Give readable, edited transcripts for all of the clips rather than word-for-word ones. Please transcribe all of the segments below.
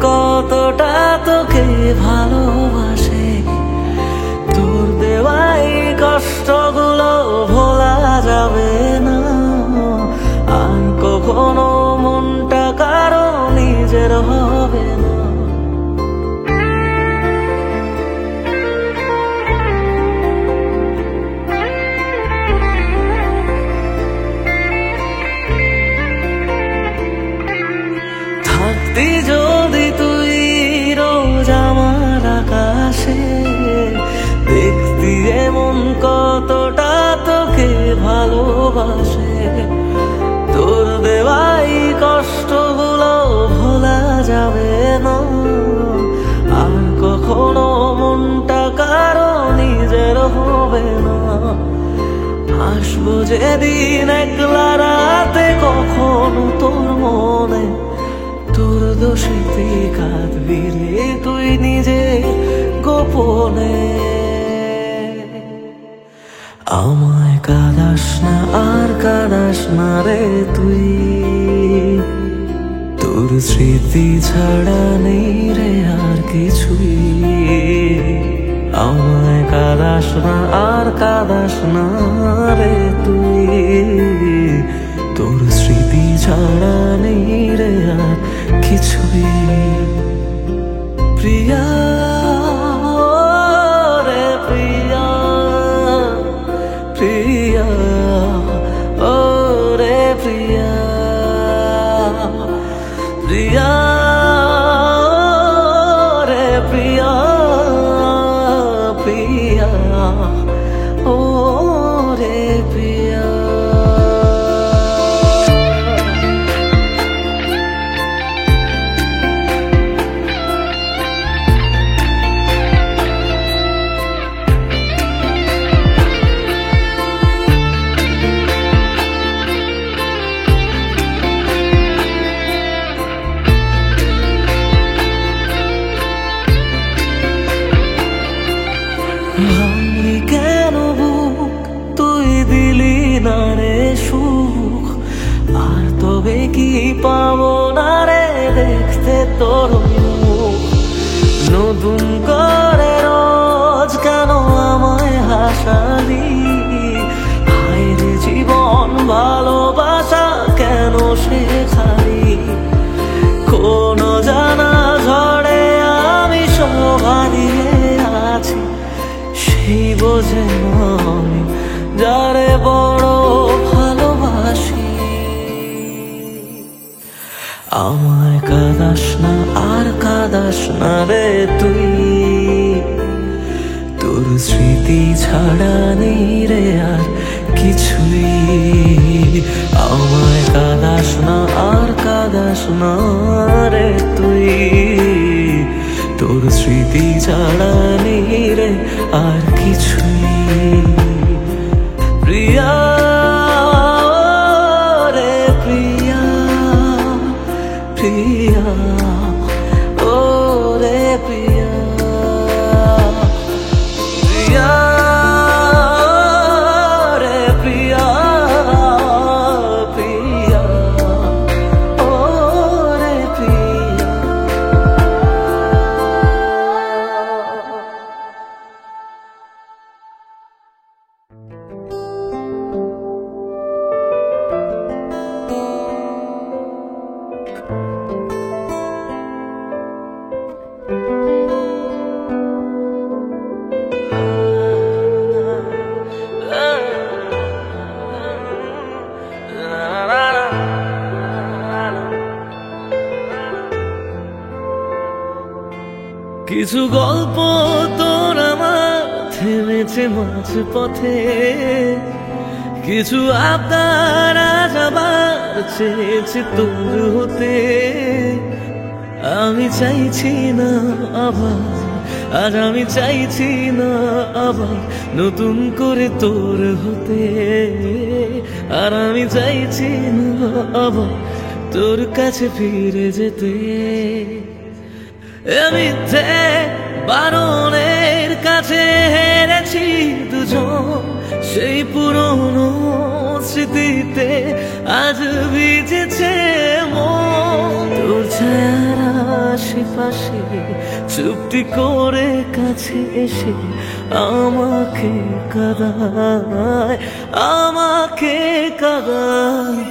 কতটা তোকে ভালোবাসে। তোর দেওয়াই কষ্টগুলো ভোলা যাবে না, আর কখনো মনটা কারো নিজের হবে না। থাকতি যদি তুই রোজ আমার আকাশে, দেখতি এমন কতটা তোকে ভালোবাসে। তোর দেওয়াই কষ্টগুলো ভোলা যাবে না, আর কখনো মনটা কারো নিজের হবে না। আসবো যেদিন একলা রাতে কখনো তোর মনে, তোর দোষেতে কাঁদবি রে তুই নিজে গোপনে। আমায় কাঁদাস না আর কাঁদাস না রে তুই, তোর স্মৃতি ছাড়া নেই রে আর কিছুই। আমায় কাঁদাস না আর কাঁদাস না রে তুই, তোর স্মৃতি ছাড়া নেই রে আর কিছুই। প্রিয়া রে প্রিয়া, প্রিয়া ও রে প্রিয়া, প্রিয়া রে প্রিয়া, প্রিয়া ও রে প্রিয়া। ভাঙলি কেন বুক, তুই দিলি না রে সুখ, আর তবে কি পাবো না রে দেখতে তোর মুখ। নতুন করে রোজ কেন আমায় হাসালি, হায় রে জীবন ভালোবাসা কেন শেখালি। কোনো জানা ঝড়ে আমি সব হারিয়ে আছি, সেই বোঝে আমি যারে বড় ভালোবাসি। আমায় কাঁদাস না আর কাঁদাস না রে তুই, তোর স্মৃতি ছাড়া নেই রে আর কিছুই। আমায় কাঁদাস না আর কাঁদাস না রে তুই, তোর স্মৃতি ছাড়া নেই রে আর কিছুই। প্রিয়া রে প্রিয়া, প্রিয়া ও রে প্রিয়া, প্রিয়া রে প্রিয়া, প্রিয়া ও রে প্রিয়া। কিছু গল্প তোর আমার থেমেছে মাঝ পথে, কিছু আবদার আজ আবার চেয়েছে তোর হতে। আমি চাইছি না আবার, আজ আমি চাইছি না আবার নতুন করে তোর হতে। আর আমি চাইছি না আবার তোর কাছে ফিরে যেতে। মিথ্যে বারণের কাছে হেরেছি দুজন, সেই পুরনো স্মৃতিতে আজ ভিজেছে মন। তোর ছায়ার আশিক পাশে চুপটি করে কাছে এসে আমাকে কাঁদায়, আমাকে কাঁদায়।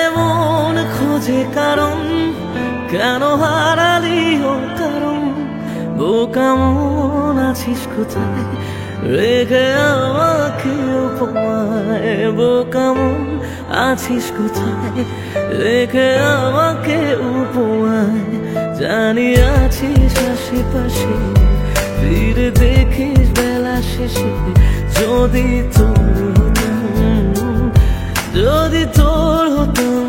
এমন খোঁজে কারণ, কেন হারালি ও কারণ, বোকা মন আছিস কোথায় রেখে আমাকে উপমায়, বোকা মন আছিস কোথায় রেখে আমাকে উপমায়। জানি আছিস আশেপাশে, ফিরে দেখিস বেলা শেষে, যদি তোর হতাম, যদি তোর হতাম।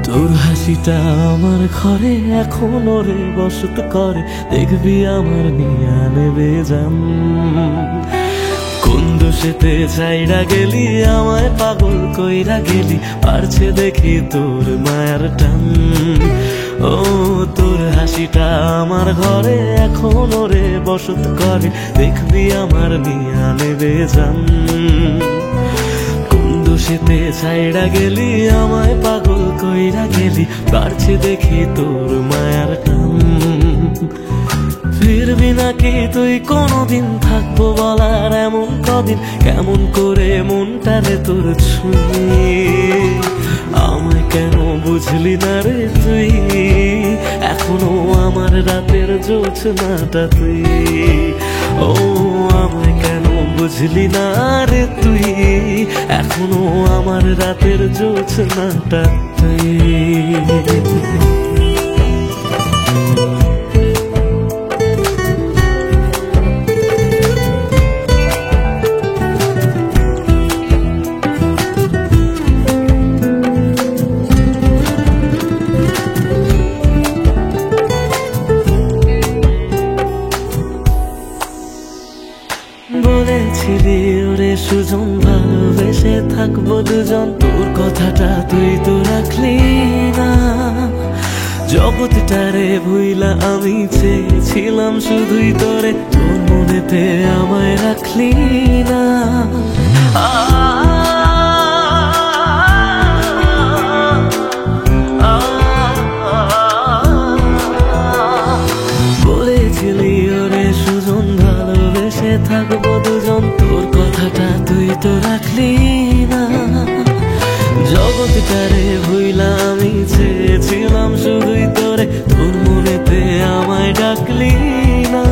তোর হাসিটা আমার ঘরে এখনো রে বসত করে, দেখবি আমার নিয়া নেবে জান। কোন দোষেতে চাইরা গেলি আমায় পাগল কইরা গেলি, পারছে দেখি তোর মায়ার টান। ও তোর হাসিটা আমার ঘরে এখনো রে বসত করে, দেখবি আমার নিয়া নেবে জান। দোষেতে ছাইড়া গেলি আমায় পাগল কইরা গেলি, পারছে দেখি তোর মায়ার টান। ফিরবি নাকি তুই কোনদিন, থাকবো বলার এমন কদিন, কেমন করে মনটারে তোর ছুঁয়ে। আমায় কেন বুঝলি না রে তুই, এখনো আমার রাতের জোছনাটা তুই। ও আমায় কেন বুঝলি না রে তুই, এখনো আমার রাতের জোছনাটা তুই। বলেছিলি ওরে সুজন ভালোবেসে থাকবো দুজন, তোর কথাটা তুই তো রাখলি না। জগৎটারে ভুইলা আমি চেয়েছিলাম শুধুই তোরে, তোর মনেতে আমায় রাখলি না। বলেছিলি ওরে সুজন ভালোবেসে থাকবো দুজন, তোর কথাটা তুই তো রাখলি না। জগৎটারে ভুইলা আমি চেয়েছিলাম শুধুই তোরে, তোর মনেতে আমায় ডাকলি না।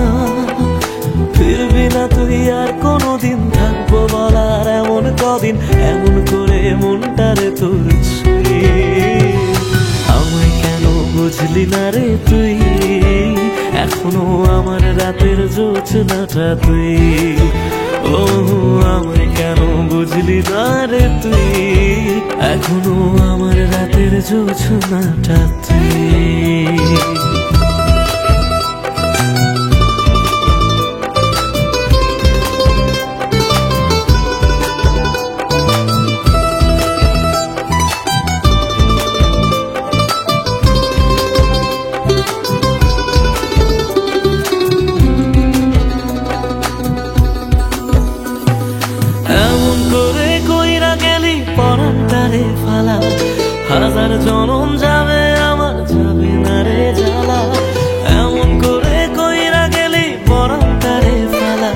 ফিরবি না তুই আর কোনোদিন, থাকবো থাকবো বলার এমন কদিন, এমন করে মনটারে তোর ছুঁয়ে। আমায় কেন বুঝলি না রে তুই, এখনো আমার রাতের জোছনাটা তুই। ও আমায় কেন বুঝলি না রে তুই, এখনো আমার রাতের জোছনাটা তুই। এমন করে কইরা গেলি পরানটারে ফালা, হাজার জনম যাবে আমার যাবে না রে জ্বালা। এমন করে কইরা গেলি পরানটারে ফালা,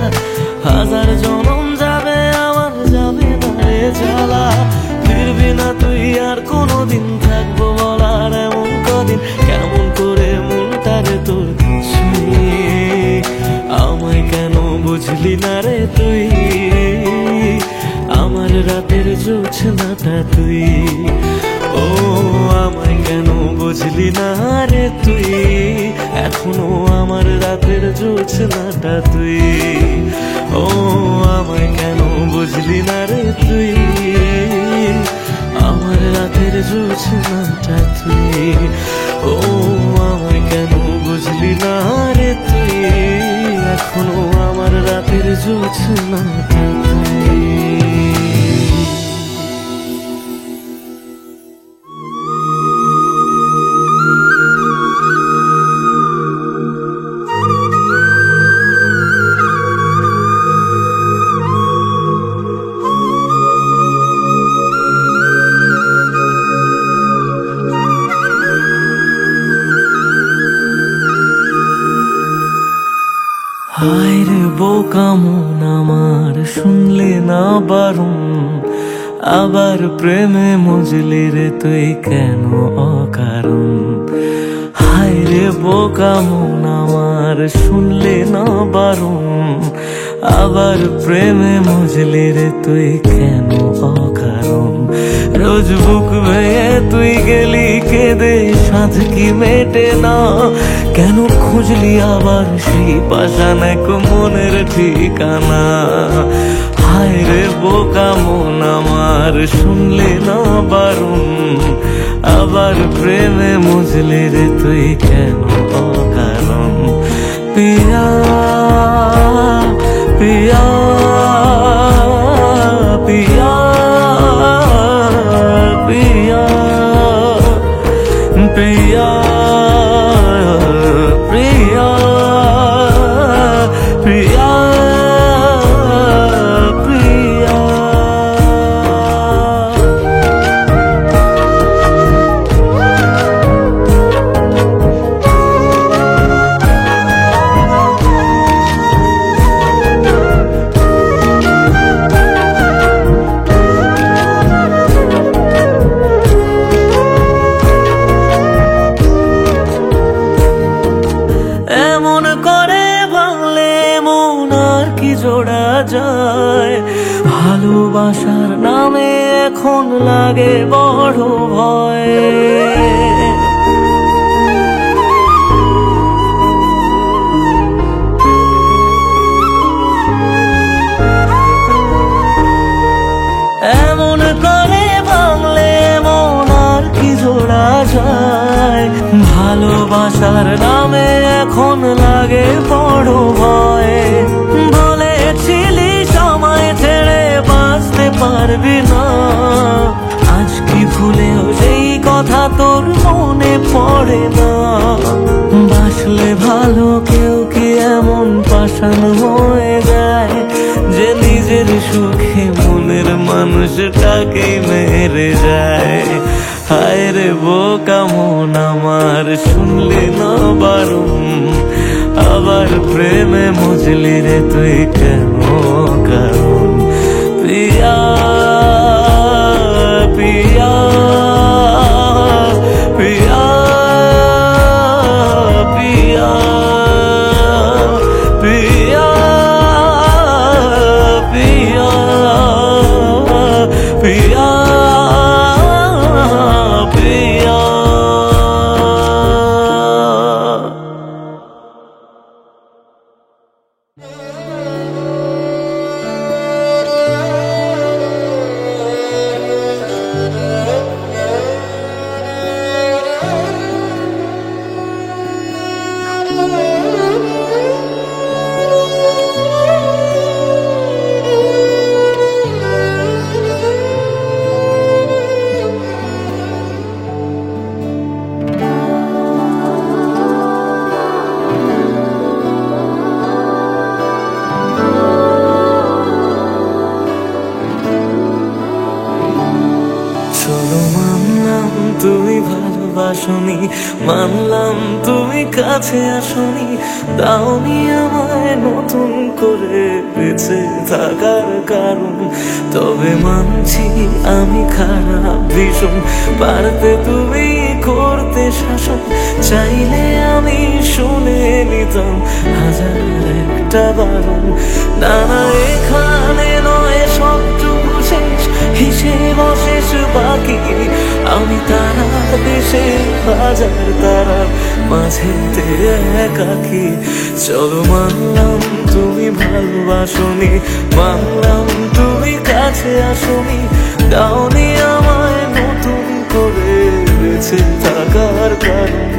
হাজার জনম যাবে আমার যাবে না রে জ্বালা। ফিরবি না তুই আর কোনোদিন, থাকবো বলার এমন কদিন, কেমন করে মনটারে তোর ছুঁয়ে। আমায় কেন বুঝলি না রে তুই, আমার রাতের জোছনাটা তুই। ও আমায় কেন বুঝলি না রে তুই, এখনো আমার রাতের জোছনাটা তুই। ও আমায় কেন বুঝলি না রে তুই, আমার রাতের জোছনাটা তুই। ও আমায় কেন বুঝলি না রে তুই, এখনো আমার রাতের জোছনাটা তুই। হায় রে বোকা মন আমার, শুনলে না বারণ, আবার প্রেমে মজলি রে তুই কেন অকারণ। হায় রে বোকা মন আমার, শুনলে না বারণ, আবার প্রেমে মজলি রে তুই কেন অকারণ। রোজ বুক ভেঙে তুই গেলি কেঁদে, সাধ কি মেটে না, কেন খুঁজলি আবার সেই পাষাণ এক মনের ঠিকানা। হায় রে বোকা মন আমার, শুনলে না বারণ, আবার প্রেমে মজলি রে তুই কেন অকারণ। পিয়া পিয়া পিয়া পিয়া পিয়া প্রিয়া প্রিয়া প্রিয়া। এমন করে ভাঙলে মন আর কি জোড়া যায়, ভালোবাসার নামে এখন লাগে বড় ভয়। এমন করে ভাঙলে মন আর কি জোড়া যায়, ভালোবাসার নামে এখন লাগে বড় ভয়। বলেছিলি সময় ছেড়ে বাঁচতে পারবি না, আজ কি ভুলেও সেই কথা তোর মনে পড়ে না। বাসলে ভালো কেউ কি এমন পাষাণ হয়ে যায়, যে নিজের সুখে মনের মানুষটাকে মেরে যায়। হায় রে বোকা মন আমার, শুনলে না বারণ, আবার প্রেমে মজলি রে তুই কেন কারণ। পিয়া পিয়া পিয়া পিয়া পিয়া পিয়া। প্রিয়া প্রিয়া। মানলাম তুমি ভালোবাসনি, মানলাম তুমি কাছে আসনি, দাওনি আমায় নতুন করে বেঁচে থাকার কারণ। তবে মানছি আমি খারাপ ভীষণ, পারতে তুমি করতে শাসন, চাইলে আমি শুনে নিতাম হাজার একটা বারণ। না না এখানে নয় সবটুকু শেষ, হিসেব অশেষ বাকি, আমি তারা দেশে হাজার তারার মাঝেতে একাকি। চলো মানলাম তুমি ভালোবাসনি, মানলাম তুমি কাছে আসনি, দাওনি আমায় নতুন করে বেঁচে থাকার কারণ।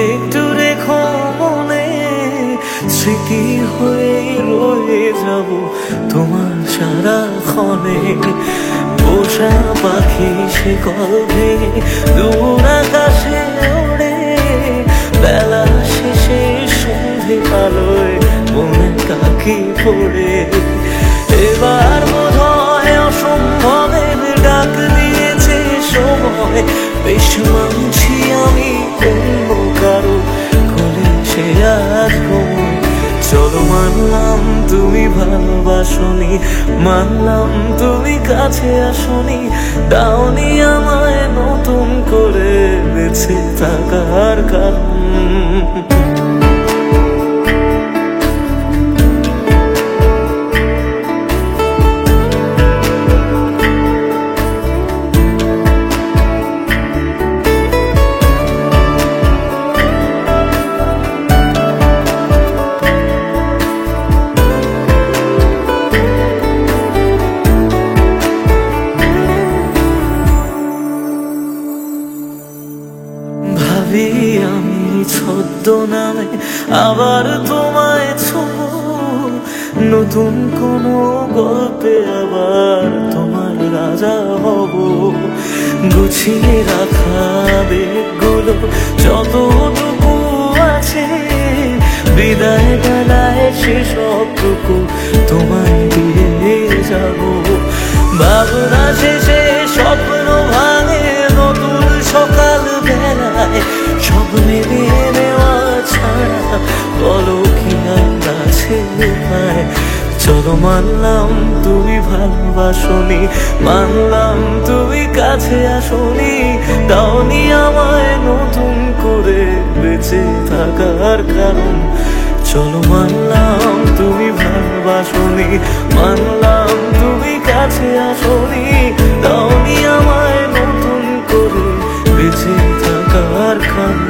একটু রেখো মনে, স্মৃতি হয়ে রয়ে যাব তোমার সারাক্ষণে। পোষা পাখি সে কলভে দূর আকাশে ওড়ে, বেলা শেষে সন্ধে আলোয় মনে কাকি পড়ে। এবার বোধহয় অসম্ভবের ডাক দিয়েছে সময়, বেশ মানছি আমি অন্য কারো কোলে সে আজ ঘুমোয়। চলো মানলাম তুমি ভালোবাসনি, মানলাম তুমি কাছে আসনি, দাওনি আমায় নতুন করে বেঁচে থাকার কারণ। আমি ছদ্মনামে আবার তোমায় ছোঁবো, নতুন কোনো গল্পে আবার তোমার রাজা হব। গুছিয়ে রাখা বেগগুলো যতটুকু আছে, বিদায় বেলায় সেসবটুকু তোমায় দিয়ে যাব। ভাবনা শেষে স্বপ্ন ভাঙে নতুন সকাল বেলায়, সব মেনে নেওয়া ছাড়া বলো কি আছে উপায়। চলো মানলাম তুমি ভালোবাসনি, মানলাম তুমি কাছে আসনি, দাওনি আমায় নতুন করে বেঁচে থাকার কারণ। চলো মানলাম তুমি ভালোবাসনি, মানলাম তুমি কাছে আসনি, দাওনি আমায় নতুন করে বেঁচে থাকার কারণ।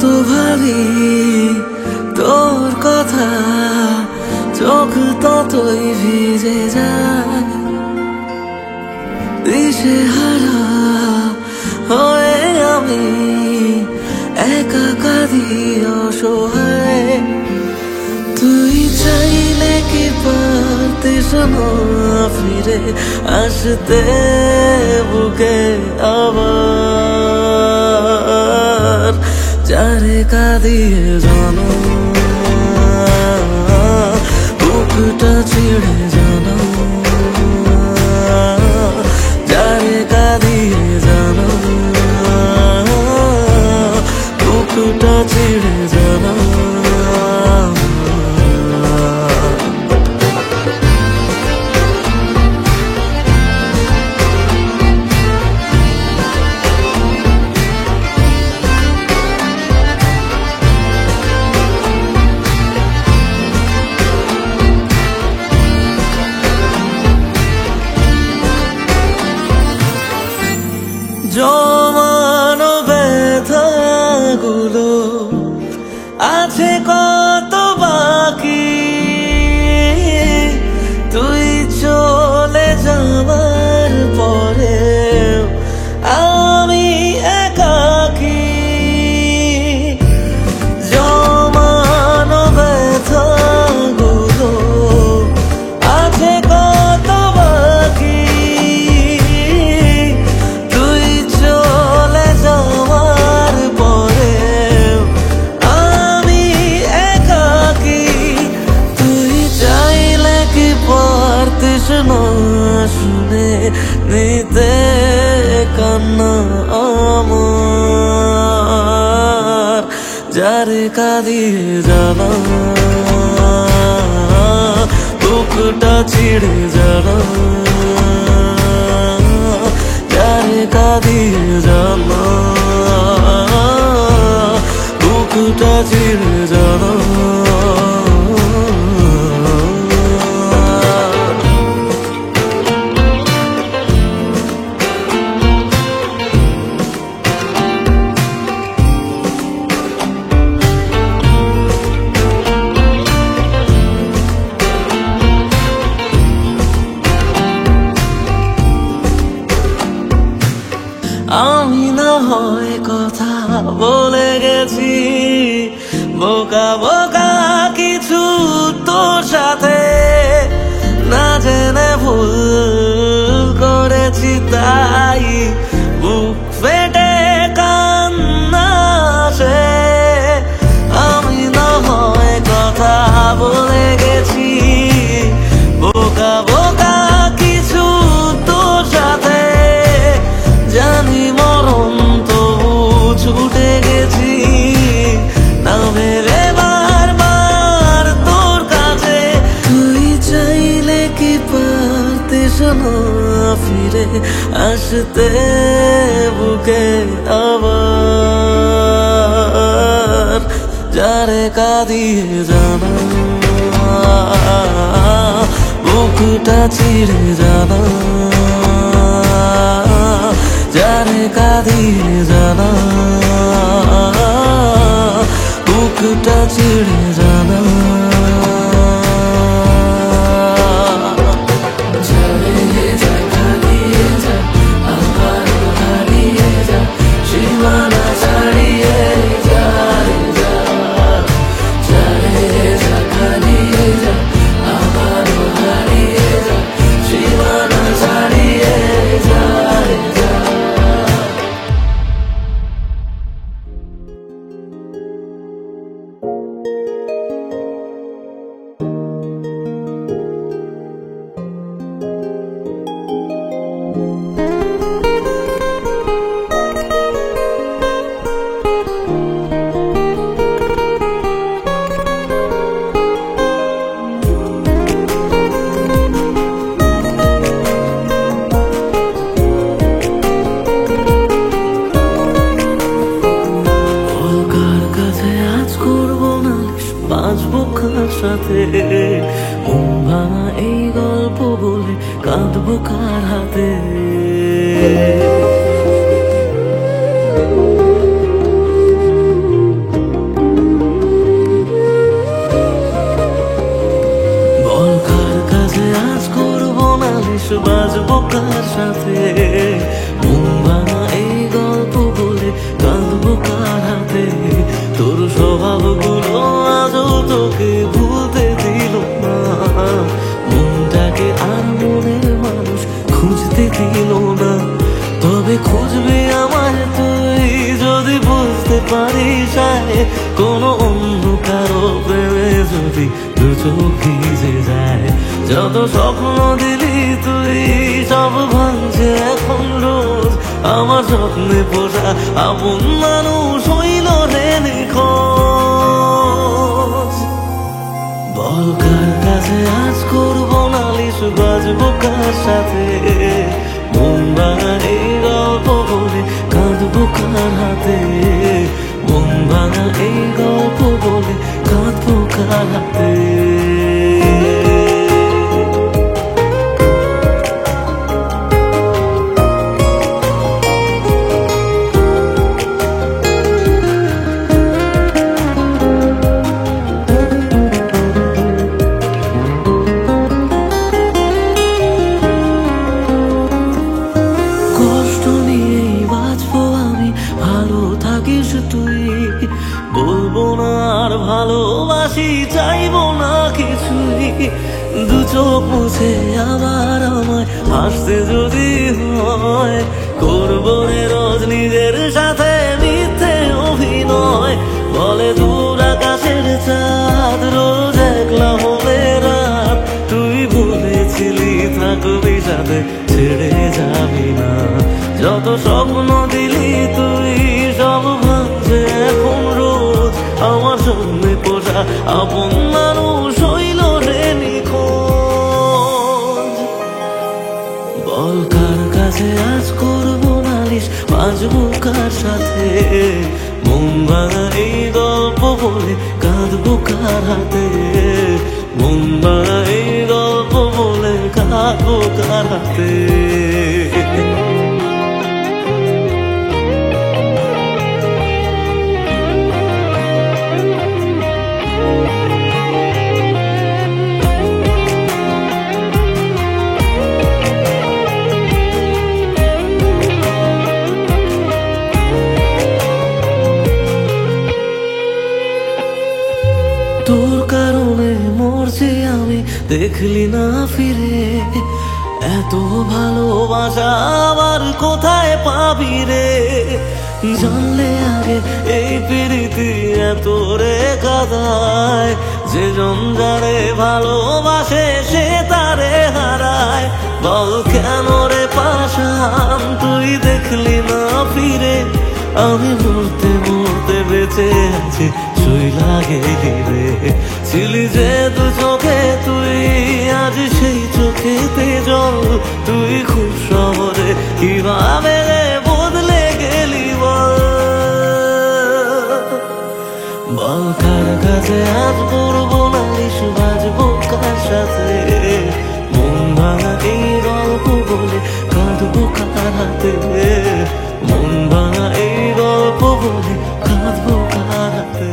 যত ভাবি তোর কথা চোখ ততই ভিজে যায়, দিশেহারা হয়ে আমি একা কাঁদি অসহায়। তুই চাইলে কি পারতিস না ফিরে আসতে বুকে আবার, যারে কাঁদিয়ে জানো বুকটা ছিঁড়ে জানো, যারে কাঁদিয়ে জানো বুকটা ছিঁড়ে জানো। জমানো ব্যথাগুলো আছে কত বাকি, তুই চলে যাবার পরে আমি একাকী। জমানো ব্যথাগুলো আছে কত বাকি, শুনে নিতে কান্না আমার, যারে কাঁদিয়ে জানা বুকটা ছিঁড়ে জানা, যারে কাঁদিয়ে জানা বুকটা ছিঁড়ে জানা। আমি না হয় কথা বলে গেছি বোকা বোকা কিছু তোর সাথে, না জেনে ভুল করেছি তাই বুক ফেটে কান্না আসে। আমি না হয় কথা বলে গেছি বোকা বোকা কিছু তোর সাথে, জানি মরণ তো ছুটে গেছি না ভেবে বারবার তোর কাছে। তুই চাইলে কি পারতিস না ফিরে আসতে বুকে আবার, যারে কাঁদিয়ে জানা বুকটা ছিঁড়ে জানা, যারে কাঁদিয়ে জানা বুকটা ছিঁড়ে জানা। সাথে মন ভাঙা এই গল্প বলে কাঁদবো কার হাতে। বাজবো কার সাথে? মন ভাঙা এই গল্প বলে কাঁদবো কার হাতে? তোর স্বভাবগুলো আজও তোকে ভুলতে দিল না, মনটাকে আর মনের মানুষ খুঁজতে দিল না। তবে খুঁজবে আমায় তুই যদি বুঝতে পারিস কোনো অন্য কারো প্রেমে যদি দু চোখ ভিজে যায়। যত স্বপ্ন দিলি তুই সব ভাঙছে এখন রোজ, আমার স্বপ্নে পোষা আপন মানুষ হইল রে নিখোঁজ। বল কার কাছে আজ করবো নালিশ, বাজবো কার সাথে? মন ভাঙা এই গল্প বলে কাঁদবো কার হাতে? মন ভাঙা এই গল্প বলে কাঁদবো কার হাতে? তুই বলবো না আর ভালোবাসি, চাইবো না কিছুই। দু চোখ মুছে আবার আমায় হাসতে যদি হয়, করবো রে রোজ নিজের সাথে মিথ্যে অভিনয়। বলে দূর আকাশের চাঁদ রোজ একলা হলে রাত, তুই বলেছিলি থাকবি সাথে ছেড়ে যাবি না। যত স্বপ্ন দিলি তুই সব ভাঙছে এখন রোজ, আমার সামনে পোষা আপন মানুষ হইল রে নিখোঁজ। বল কার কাছে আজ করবো নালিশ, বাজবো কার সাথে? মন ভাঙা এই গল্প বলে কাঁদবো কার হাতে? মন ভাঙা এই গল্প বলে কাঁদবো কার হাতে? তোর কারণে মরছি আমি, দেখলি না ফিরে এত ভালোবাসা আবার কোথায় পাবি রে? জানলে আগে এই প্রীতি এত রে কাদায়, যে জন যারে ভালোবাসে সে তারে হারায়। বল কেন রে পাশান তুই দেখলি না ফিরে? আমি মরতে মরতে বেঁচে আছি, তুই লাগে রে। ছিলি যে দু চোখে তুই আজ সেই চোখেতে জল, তুই খুব শহরে কিভাবে বদলে গেলি বল? বল কার কাছে আজ করবো নালিশ, বাজবো কার সাথে? মন ভাঙা এই গল্প বলে কাঁদবো কার হাতে? মন ভাঙা এই গল্প বলে কাঁদবো কার হাতে?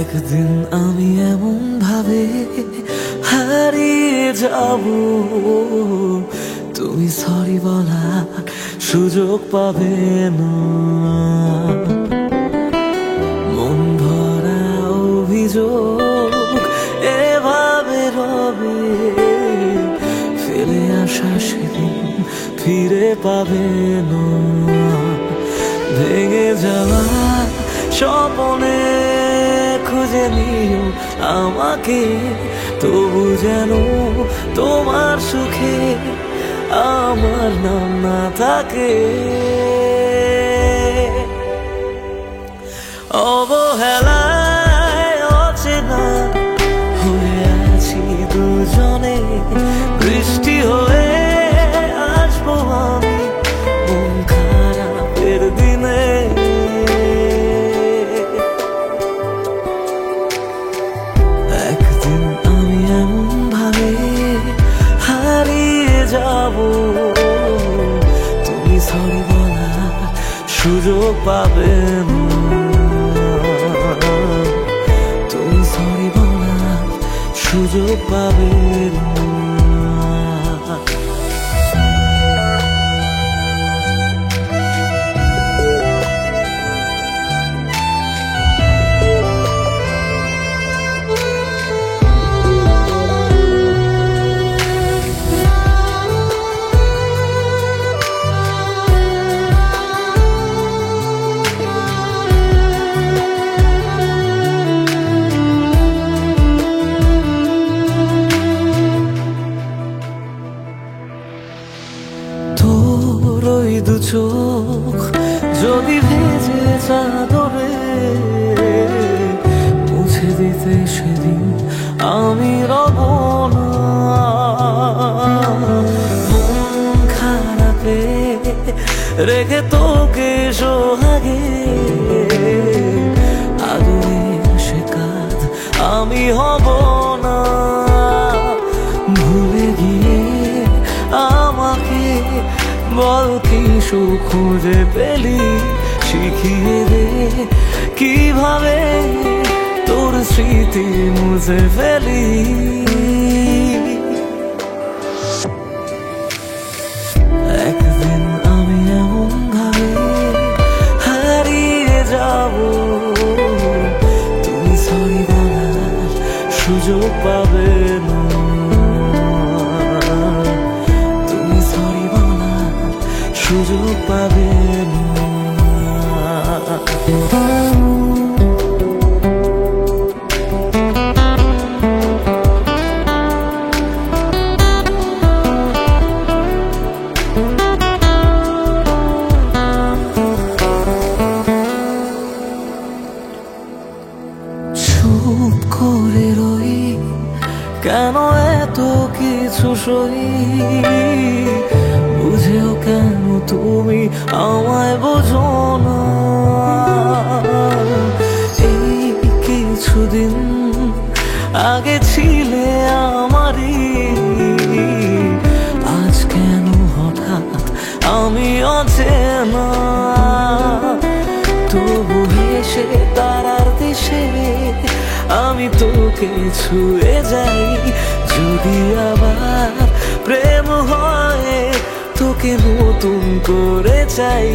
একদিন আমি এমন ভাবে হারিয়ে যাব, তুমি সরি বলার সুযোগ পাবে না। মন ভরা অভিযোগ এভাবে রবে, ফেলে আসা সেদিন ফিরে পাবে না। ভেঙে যাওয়া স্বপ্নে খুঁজে নিও আমাকে, তবু যেন তোমার সুখে আমার নাম না থাকে। অবহেলায় অচেনা হয়ে আছি দুজনে, বৃষ্টি হয়ে আসবো যাব, তুমি সরি বলার সুযোগ পাবে না, তুমি সরি বলার সুযোগ পাবে না। তোর ওই দু চোখ যদি ভেজে চাদরে মুছে দিতে সেদিন আমি রব না, মন খারাপে রেখে তোকে সোহাগে আদরের সে কাঁদ আমি হব না, ভুলে গিয়ে আমাকে বল কি সুখ খুঁজে পেলি, শিখিয়ে দে কিভাবে তোর স্মৃতি মুছে ফেলি। একদিন আমি এমন ভাবে হারিয়ে যাব, তুমি সরি বলার সুযোগ পাবে না, সুযোগ পাবে না। চুপ করে রই কেন এত কিছু সই, বুঝেও কেন তুমি আমায় বোঝো না, এই কিছুদিন আগে ছিলে আমারই, আজ কেন হঠাৎ আমি অচেনা, তবু হেসে তারার দেশে আমি তোকে ছুঁয়ে যাই, যদি আবার প্রেম হয় তোকে নতুন করে চাই।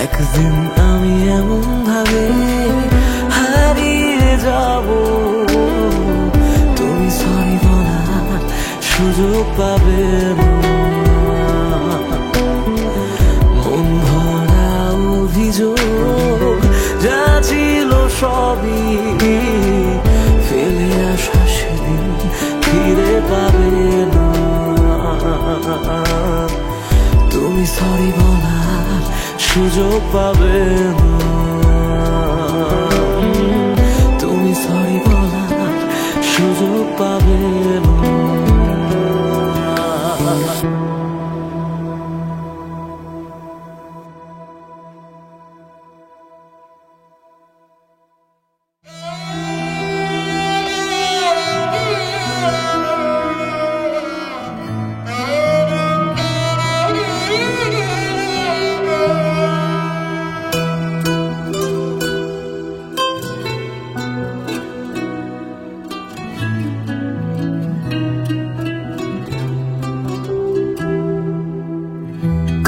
একদিন আমি এমন ভাবে হারিয়ে যাব, তুমি সরি বলার সুযোগ পাবে না, মন ভরা অভিযোগ যা ছিল সবই ফেলে আসা সেদিন ফিরে পাবে না, তুমি সরি বলার সুযোগ পাবে না, তুমি সরি বলার সুযোগ পাবে না।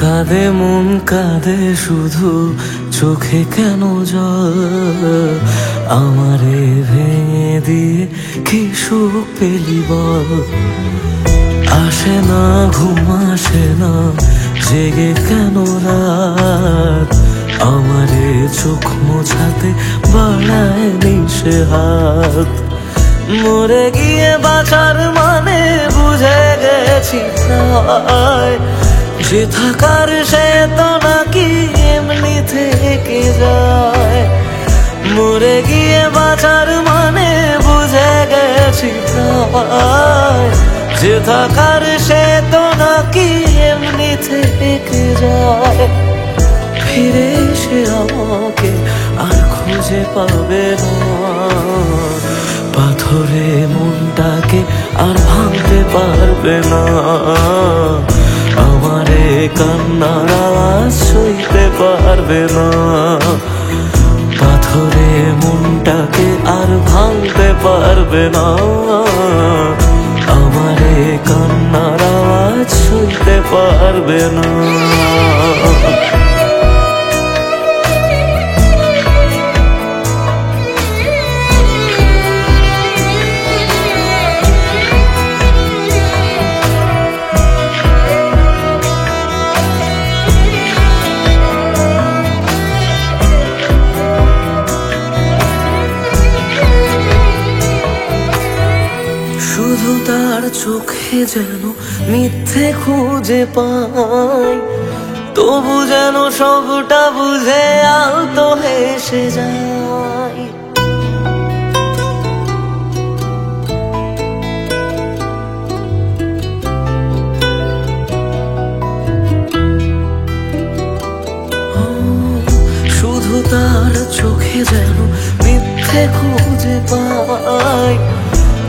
কাঁদে মন কাঁদে শুধু চোখে কেন জল, আমারে ভেঙে দিয়ে কি সুখ পেলি বল, আসে না ঘুম আসে না জেগে কেন রাত, আমারে চোখ মোছাতে বাড়ায় নিশে হাত, মরে গিয়ে বাঁচার মানে বুঝে গেছি প্রায়, যে থাকার সে তো নাকি এমনি থেকে যায়, মরে গিয়ে বাঁচার মানে বুঝে গেছি প্রায়, যে থাকার সে তো নাকি এমনি থেকে যায়, ফিরে এসে আমাকে আর খুঁজে পাবে না, পাথরে মনটাকে আর ভাঙতে পারবে না, আমারে কান্নার আওয়াজ সইতে পারবে না। পাথরে মনটাকে আর ভাঙতে পারবে না, আমারে কান্নার আওয়াজ সইতে পারবে না। শুধু তার চোখে যেন মিথ্যে খুঁজে পাই, তবু যেন সবটা বুঝে আলতো হেসে যায়। শুধু তার চোখে যেন মিথ্যে খুঁজে পাই,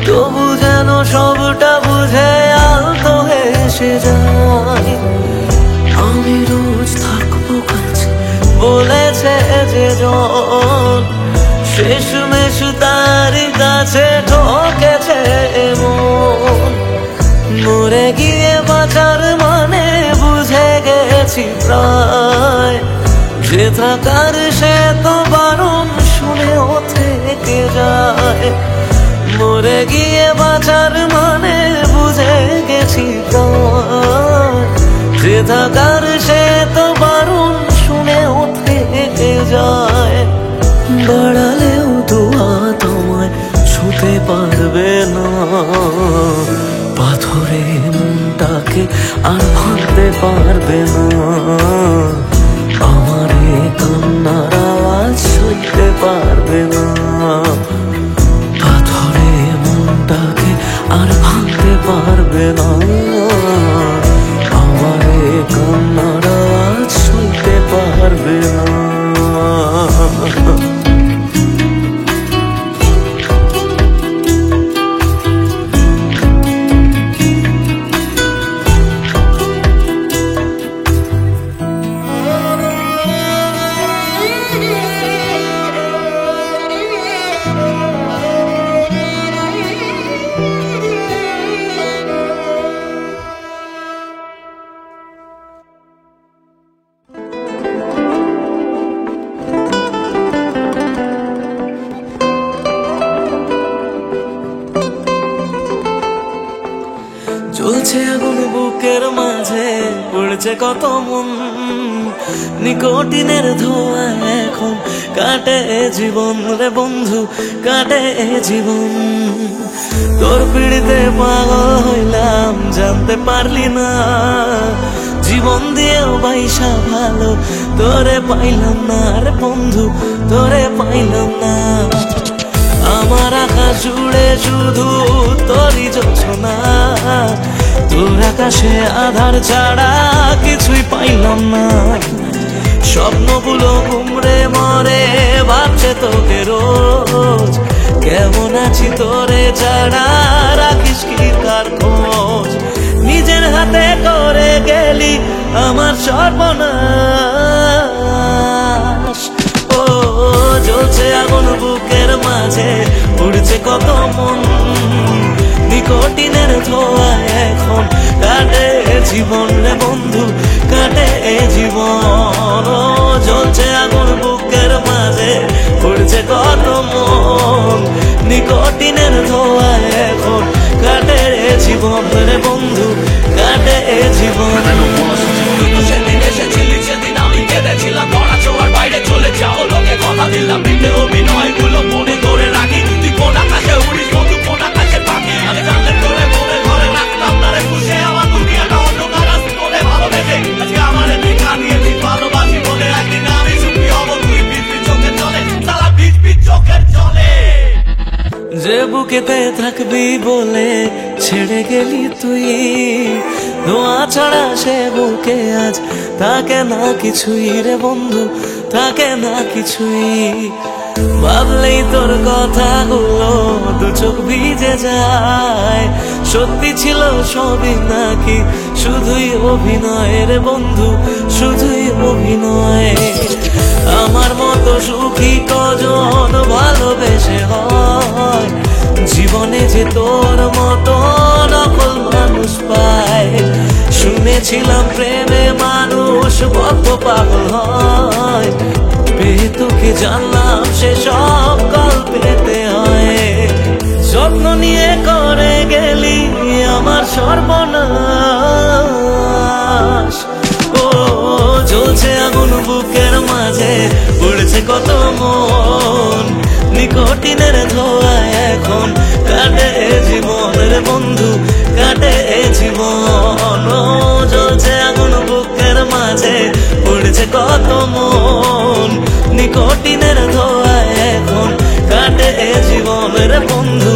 তবু যেন সবটা বুঝে আলতো হেসে যায়। আমি রোজ থাকবো কাছে বলেছে যে জন, শেষমেশ তার কাছে ঠকেছে মন। মরে গিয়ে বাঁচার মানে বুঝে গেছি প্রায়, যে থাকার সে তো বারণ শুনেও থেকে যায়। মরে গিয়ে বাঁচার মানে বুঝে গেছি প্রায়, যে থাকার সে তো বারণ শুনেও থেকে যায়। বাড়ালেও দোয়া তোমায় ছুতে পারবে না, পাথরে মনটাকে আর ভাঙতে পারবে না, আমারে কান্নার আওয়াজ সইতে পারবে না। পাথরে মনটাকে আর ভাঙতে পারবে না, আমারে কান্নার আওয়াজ সইতে পারবে না। জ্বলছে আগুন বুকের মাঝে, পড়ছে কত মন, নিকোটিনের ধোঁয়া এখন কাটে জীবন রে বন্ধু, কাটে জীবন। তোর পিড়িতে পাগল হইলাম জানতে পারলি না, জীবন দিয়েও বাইসা ভালো তোরে পাইলাম না রে বন্ধু, তোরে পাইলাম না। আমার আকাশ জুড়ে শুধু তোরই জোছনা, তোর আকাশে আধার ছাড়া কিছুই পাইলাম না। স্বপ্নগুলো ঘুমরে মরে ভাবছে তোকে রোজ, কেমন আছি তোরে ছাড়া রাখিস কি কার খোঁজ। নিজের হাতে করে গেলি আমার সর্বনাশ, ও জ্বলছে আগুন বুকের মাঝে, উড়ছে কত মন, নিকোটিনের ধোঁয়া এখন কাটে জীবন রে বন্ধু, কাটে জীবন। ও জ্বলছে আগুন বুকের মাঝে, উড়ছে কত মন, নিকোটিনের ধোঁয়া এখন কাটে জীবন রে বন্ধু, কাটে জীবন। সেদিন এসেছিলি সেদিন আমি কেঁদেছিলাম, ধরা ছোঁয়ার বাইরে চলে যাও লোকে কথা দিলাম, মিথ্যে অভিনয় গুলো মনে করে রাখি। তুই কোন আকাশে উড়িস বন্ধু, কোন আকাশে পাখি, আমি জানলে তোরে মনে ঘরে রাখতাম না রে খুশে। আমার দুনিয়াটা অন্ধকার আসি তোরে ভালোবেসে, আজকে আমারে দেখা দিয়েছিস ভালোবাসি বলে। একদিন আমি সুখী হবো তুই পিছ পিছ চোখের জলে, সারা পিছ পিছ চোখের জলে। যে বুকেতে থাকবি বলে ছেড়ে গেলি তুই, ধোঁয়া ছাড়া সে বুকে আজ থাকে না কিছুই রে বন্ধু, থাকে না কিছুই। ভাবলেই তোর কথাগুলো দু চোখ ভিজে যায়। সত্যি ছিল সবই নাকি শুধুই অভিনয় রে বন্ধু, শুধুই অভিনয়। আমার মতো সুখী কজন ভালোবেসে হয়, জীবনে যে তোর মতো নকল মানুষ পায়। শুনেছিলাম প্রেমে মানুষ বদ্ধ পাগল হয়, পেয়ে তোকে জানলাম সে সব গল্পেতে হয়। যত্ন নিয়ে করে গেলি আমার সর্বনাশ। ও জ্বলছে আগুন বুকের মাঝে, পড়েছে কত মন, নিকোটিনের ধোঁয়ায় এখন কাটে জীবন রে বন্ধু, কাটে জীবন। ও জ্বলছে আগুন বুকের মাঝে, পড়েছে কত মন, নিকোটিনের ধোঁয়ায় এখন কাটে জীবন রে বন্ধু,